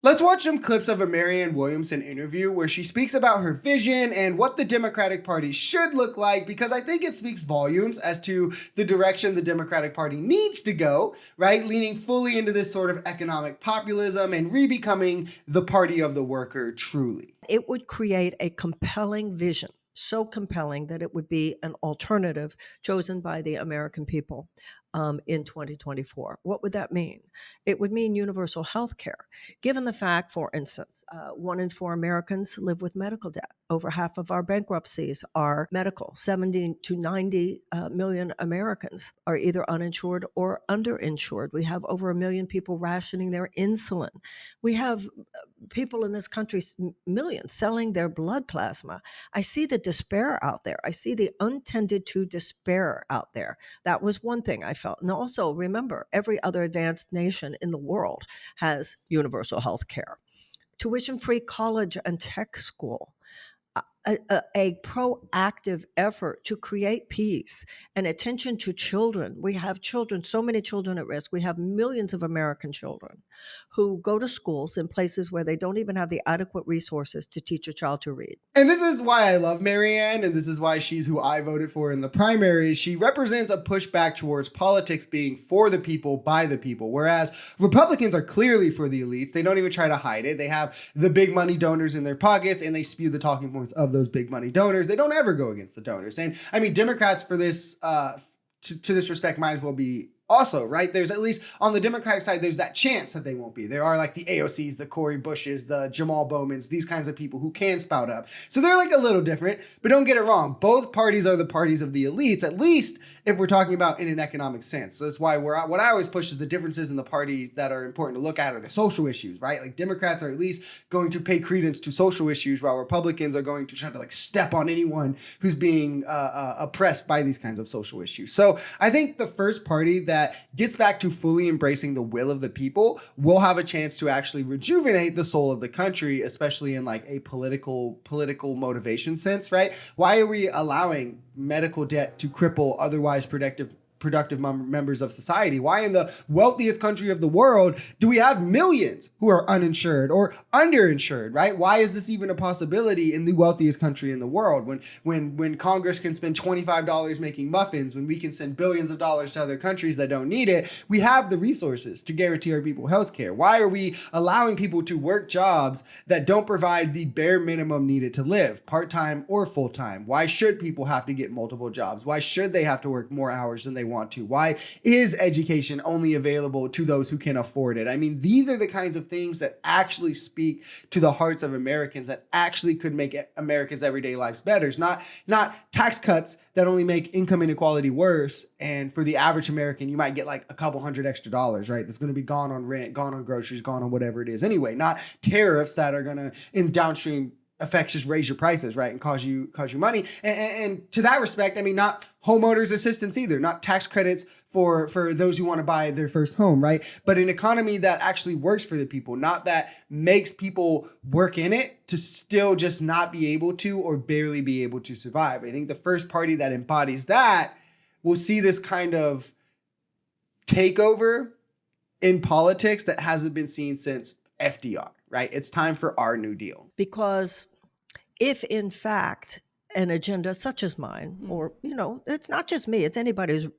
Let's watch some clips of a Marianne Williamson interview where she speaks about her vision and what the Democratic Party should look like, because I think it speaks volumes as to the direction the Democratic Party needs to go, right? Leaning fully into this sort of economic populism and re-becoming the party of the worker truly. It would create a compelling vision, so compelling that it would be an alternative chosen by the American people in 2024. What would that mean? It would mean universal health care. Given the fact, for instance, 1 in 4 Americans live with medical debt. Over half of our bankruptcies are medical. 70 to 90 million Americans are either uninsured or underinsured. We have over 1 million people rationing their insulin. We have people in this country, millions, selling their blood plasma. I see the despair out there. I see the untended to despair out there. That was one thing I felt. And also, remember, every other advanced nation in the world has universal health care. Tuition-free college and tech school. A proactive effort to create peace and attention to children. We have children, so many children at risk. We have millions of American children who go to schools in places where they don't even have the adequate resources to teach a child to read. And this is why I love Marianne, and this is why she's who I voted for in the primaries. She represents a pushback towards politics being for the people, by the people, whereas Republicans are clearly for the elites. They don't even try to hide it. They have the big money donors in their pockets, and they spew the talking points of those big money donors. They don't ever go against the donors. And I mean, Democrats for this, to this respect, might as well be also, right? There's at least on the Democratic side, there's that chance that they won't be. There are like the AOCs, the Cory Bushes, the Jamal Bowmans, these kinds of people who can spout up. So they're like a little different, but don't get it wrong. Both parties are the parties of the elites, at least if we're talking about in an economic sense. So that's why what I always push is the differences in the parties that are important to look at are the social issues, right? Like Democrats are at least going to pay credence to social issues, while Republicans are going to try to like step on anyone who's being oppressed by these kinds of social issues. So I think the first party that gets back to fully embracing the will of the people will have a chance to actually rejuvenate the soul of the country, especially in like a political motivation sense, right? Why are we allowing medical debt to cripple otherwise productive members of society? Why in the wealthiest country of the world do we have millions who are uninsured or underinsured, right? Why is this even a possibility in the wealthiest country in the world when Congress can spend $25 making muffins, when we can send billions of dollars to other countries that don't need it? We have the resources to guarantee our people health care. Why are we allowing people to work jobs that don't provide the bare minimum needed to live, part-time or full-time? Why should people have to get multiple jobs? Why should they have to work more hours than they want to? Why is education only available to those who can afford it? I mean, these are the kinds of things that actually speak to the hearts of Americans, that actually could make Americans' everyday lives better. It's not tax cuts that only make income inequality worse. And for the average American, you might get like a couple $100 extra, right? That's going to be gone on rent, gone on groceries, gone on whatever it is anyway. Not tariffs that are going to, in downstream effects, just raise your prices, right, and cause you money. And to that respect, I mean, not homeowners assistance either, not tax credits for those who want to buy their first home, right? But an economy that actually works for the people, not that makes people work in it to still just not be able to or barely be able to survive. I think the first party that embodies that will see this kind of takeover in politics that hasn't been seen since FDR, right? It's time for our New Deal. Because if in fact an agenda such as mine, or, you know, it's not just me, it's anybody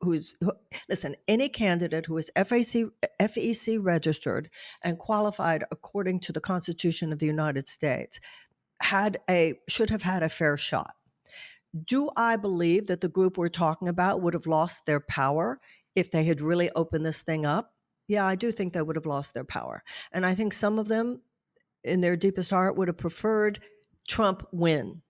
listen, any candidate who is FEC registered and qualified according to the Constitution of the United States should have had a fair shot. Do I believe that the group we're talking about would have lost their power if they had really opened this thing up? Yeah, I do think they would have lost their power. And I think some of them in their deepest heart would have preferred Trump win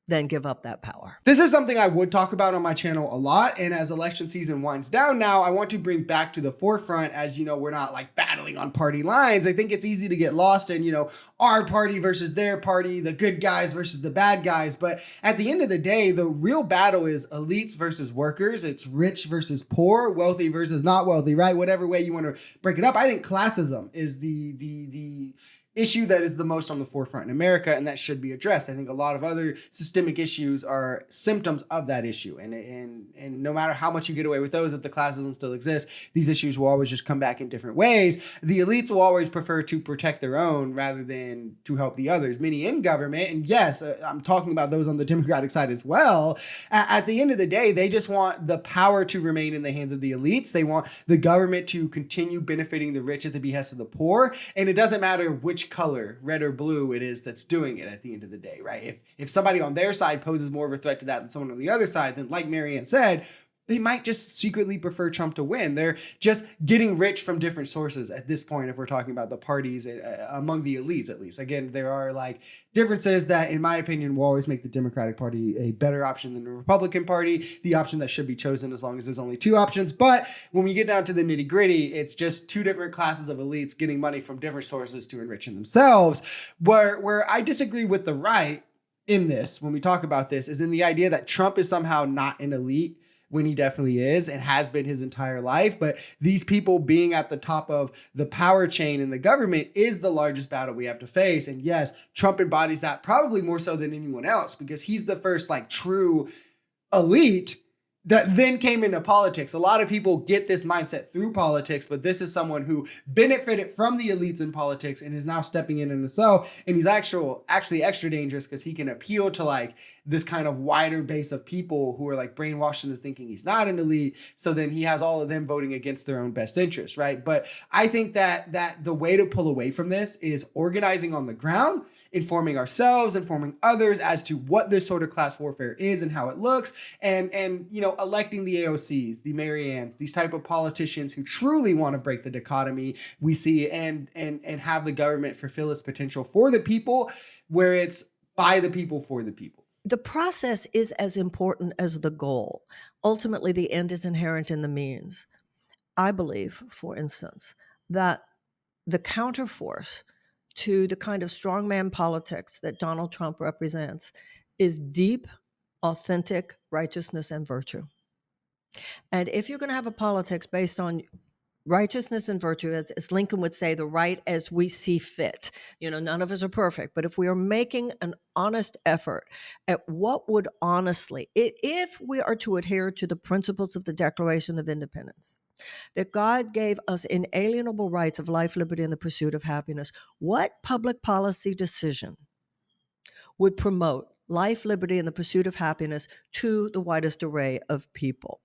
than give up that power. This is something I would talk about on my channel a lot. And as election season winds down now, I want to bring back to the forefront, as you know, we're not like battling on party lines. I think it's easy to get lost in, you know, our party versus their party, the good guys versus the bad guys. But at the end of the day, the real battle is elites versus workers. It's rich versus poor, wealthy versus not wealthy, right? Whatever way you want to break it up. I think classism is the issue that is the most on the forefront in America, and that should be addressed. I think a lot of other systemic issues are symptoms of that issue, and no matter how much you get away with those, if the classism still exists, these issues will always just come back in different ways. The elites will always prefer to protect their own rather than to help the others. Many in government, and yes, I'm talking about those on the Democratic side as well. At the end of the day, they just want the power to remain in the hands of the elites. They want the government to continue benefiting the rich at the behest of the poor, and it doesn't matter which color, red or blue, it is that's doing it at the end of the day, right? If somebody on their side poses more of a threat to that than someone on the other side, then like Marianne said, they might just secretly prefer Trump to win. They're just getting rich from different sources at this point, if we're talking about the parties among the elites, at least. Again, there are like differences that, in my opinion, will always make the Democratic Party a better option than the Republican Party, the option that should be chosen as long as there's only two options. But when we get down to the nitty gritty, it's just two different classes of elites getting money from different sources to enrich themselves. Where I disagree with the right in this, when we talk about this, is in the idea that Trump is somehow not an elite, when he definitely is and has been his entire life. But these people being at the top of the power chain in the government is the largest battle we have to face. And yes, Trump embodies that probably more so than anyone else, because he's the first like true elite that then came into politics. A lot of people get this mindset through politics, but this is someone who benefited from the elites in politics and is now stepping in himself. And he's actually extra dangerous because he can appeal to like this kind of wider base of people who are like brainwashed into thinking he's not an elite. So then he has all of them voting against their own best interests, right? But I think that the way to pull away from this is organizing on the ground, informing ourselves, informing others as to what this sort of class warfare is and how it looks, and you know, electing the AOCs, the Mariannes, these type of politicians who truly want to break the dichotomy we see and have the government fulfill its potential for the people, where it's by the people for the people. The process is as important as the goal. Ultimately, the end is inherent in the means. I believe, for instance, that the counterforce to the kind of strongman politics that Donald Trump represents is deep, authentic righteousness and virtue. And if you're going to have a politics based on righteousness and virtue, as Lincoln would say, the right as we see fit. You know, none of us are perfect, but if we are making an honest effort at what would honestly, if we are to adhere to the principles of the Declaration of Independence, that God gave us inalienable rights of life, liberty, and the pursuit of happiness, what public policy decision would promote life, liberty, and the pursuit of happiness to the widest array of people?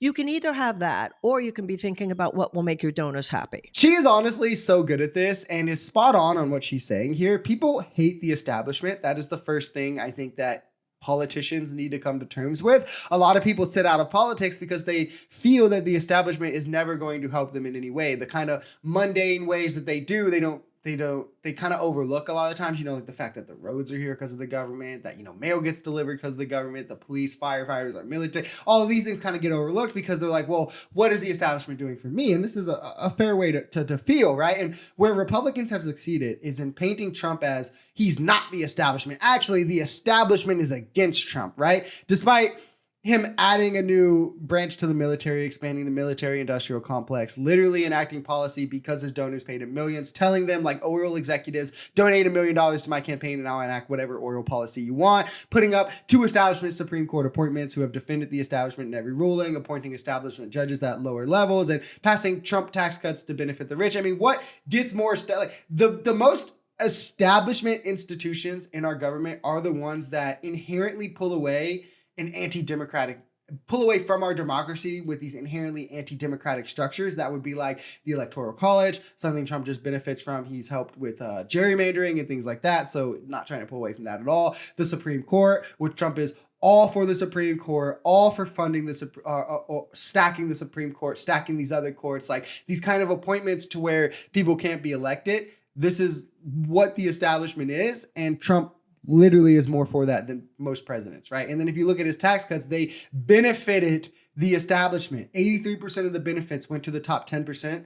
You can either have that, or you can be thinking about what will make your donors happy. She is honestly so good at this and is spot on what she's saying here. People hate the establishment. That is the first thing I think that politicians need to come to terms with. A lot of people sit out of politics because they feel that the establishment is never going to help them in any way. The kind of mundane ways that they kind of overlook a lot of times, you know, like the fact that the roads are here because of the government, that, you know, mail gets delivered because of the government, the police, firefighters, our military, all of these things kind of get overlooked because they're like, well, what is the establishment doing for me? And this is a fair way to feel, right? And where Republicans have succeeded is in painting Trump as he's not the establishment. Actually, the establishment is against Trump, right? Despite him adding a new branch to the military, expanding the military industrial complex, literally enacting policy because his donors paid him millions, telling them like oil executives, donate $1 million to my campaign and I'll enact whatever oil policy you want, putting up 2 establishment Supreme Court appointments who have defended the establishment in every ruling, appointing establishment judges at lower levels, and passing Trump tax cuts to benefit the rich. I mean, what gets more the most establishment institutions in our government are the ones that inherently pull away from our democracy with these inherently anti-democratic structures. That would be like the Electoral College, something Trump just benefits from. He's helped with gerrymandering and things like that. So not trying to pull away from that at all. The Supreme Court, which Trump is all for the Supreme Court, all for funding stacking the Supreme Court, stacking these other courts, like these kind of appointments to where people can't be elected. This is what the establishment is. And Trump literally is more for that than most presidents, right? And then if you look at his tax cuts, they benefited the establishment. 83% of the benefits went to the top 10%.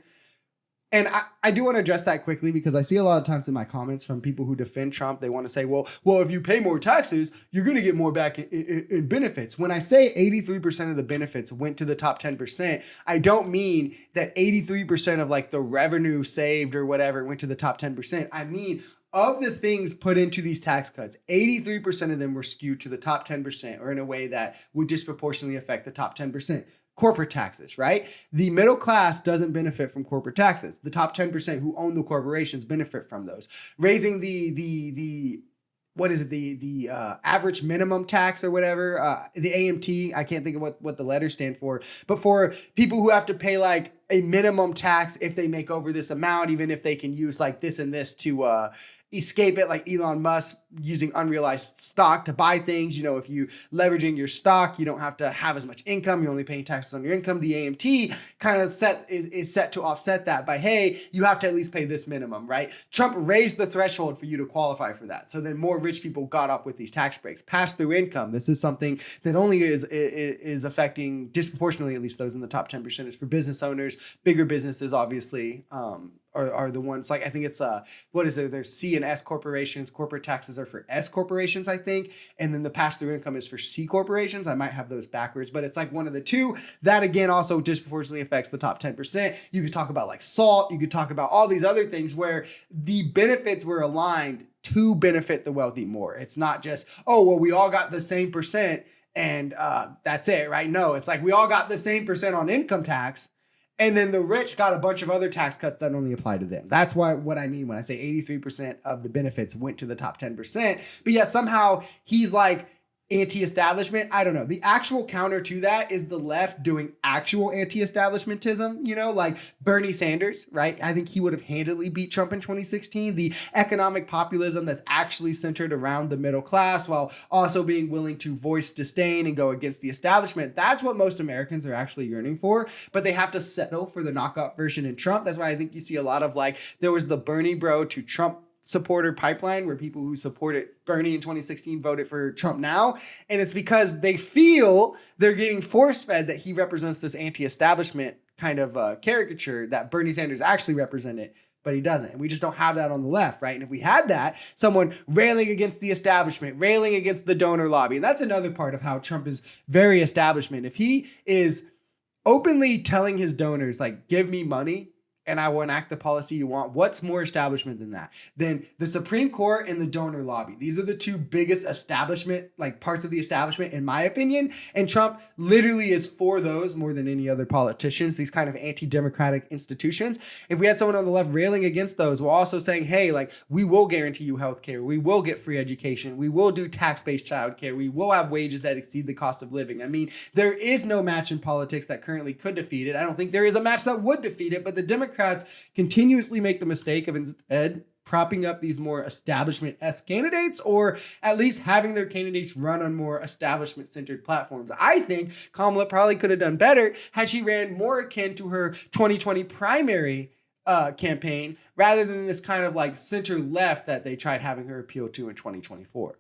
And I do want to address that quickly because I see a lot of times in my comments from people who defend Trump, they want to say, well, if you pay more taxes, you're going to get more back in benefits. When I say 83% of the benefits went to the top 10%, I don't mean that 83% of like the revenue saved or whatever went to the top 10%. I mean, of the things put into these tax cuts, 83% of them were skewed to the top 10% or in a way that would disproportionately affect the top 10%. Corporate taxes, right? The middle class doesn't benefit from corporate taxes. The top 10% who own the corporations benefit from those. Raising the what is it, the average minimum tax or whatever, the AMT, I can't think of what the letters stand for, but for people who have to pay like a minimum tax if they make over this amount, even if they can use like this and this to escape it, like Elon Musk using unrealized stock to buy things. You know, if you leveraging your stock, you don't have to have as much income. You're only paying taxes on your income. The AMT kind of is set to offset that by, hey, you have to at least pay this minimum, right? Trump raised the threshold for you to qualify for that. So then more rich people got off with these tax breaks. Pass through income. This is something that only is affecting disproportionately, at least those in the top 10%, is for business owners. Bigger businesses, obviously, are the ones, like, I think it's what is it? There's C and S corporations. Corporate taxes are for S corporations, I think, and then the pass-through income is for C corporations. I might have those backwards, but it's like one of the two. That again also disproportionately affects the top 10%. You could talk about like SALT. You could talk about all these other things where the benefits were aligned to benefit the wealthy more. It's not just, oh, well, we all got the same percent and that's it, right? No, it's like we all got the same percent on income tax. And then the rich got a bunch of other tax cuts that only apply to them. That's what I mean when I say 83% of the benefits went to the top 10%. But yeah, somehow he's like anti-establishment. I don't know. The actual counter to that is the left doing actual anti-establishmentism, you know, like Bernie Sanders, right? I think he would have handily beat Trump in 2016. The economic populism that's actually centered around the middle class while also being willing to voice disdain and go against the establishment. That's what most Americans are actually yearning for, but they have to settle for the knockout version in Trump. That's why I think you see a lot of like, there was the Bernie bro to Trump supporter pipeline where people who supported Bernie in 2016 voted for Trump now. And it's because they feel they're getting force-fed that he represents this anti-establishment kind of caricature that Bernie Sanders actually represented, but he doesn't. And we just don't have that on the left, right? And if we had that, someone railing against the establishment, railing against the donor lobby, and that's another part of how Trump is very establishment. If he is openly telling his donors, like, give me money, and I will enact the policy you want. What's more establishment than that? Then the Supreme Court and the donor lobby. These are the two biggest establishment, like parts of the establishment, in my opinion. And Trump literally is for those more than any other politicians, these kind of anti-democratic institutions. If we had someone on the left railing against those while also saying, hey, like, we will guarantee you healthcare. We will get free education. We will do tax-based childcare. We will have wages that exceed the cost of living. I mean, there is no match in politics that currently could defeat it. I don't think there is a match that would defeat it, but the Democrats continuously make the mistake of instead propping up these more establishment-esque candidates, or at least having their candidates run on more establishment-centered platforms. I think Kamala probably could have done better had she ran more akin to her 2020 primary campaign rather than this kind of like center-left that they tried having her appeal to in 2024.